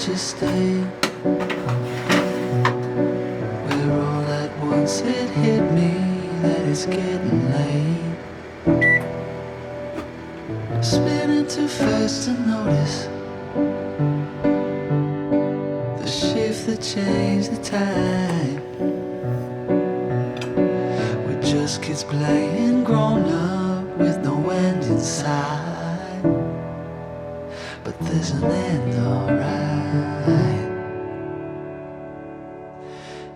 you stay? Where all at once it hit me that it's getting late. Spinning too fast to notice the shift that changed the time. We're just kids playing grown up with no end in sight. But there's an end, alright.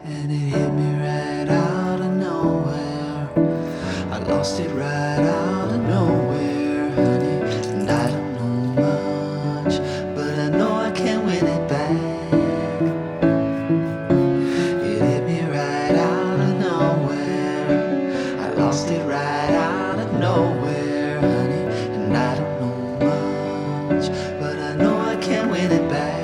And it hit me right out of nowhere. I lost it right out of nowhere, honey. And I don't know much, but I know I can win it back. It hit me right out of nowhere. I lost it right out of nowhere, honey. And I don't know much, but I know I can win it back.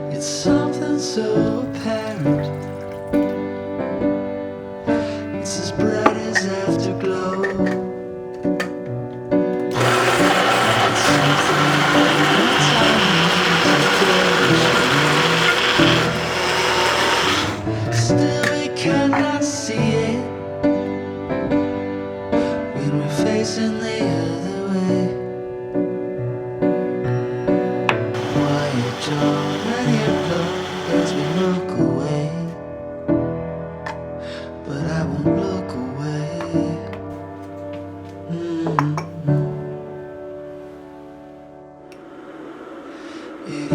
It's something so apparent. It's as bright as afterglow. It's something that's hard to still we cannot see it when we're facing the other way. Why you draw right here close as we look away, but I won't look away. It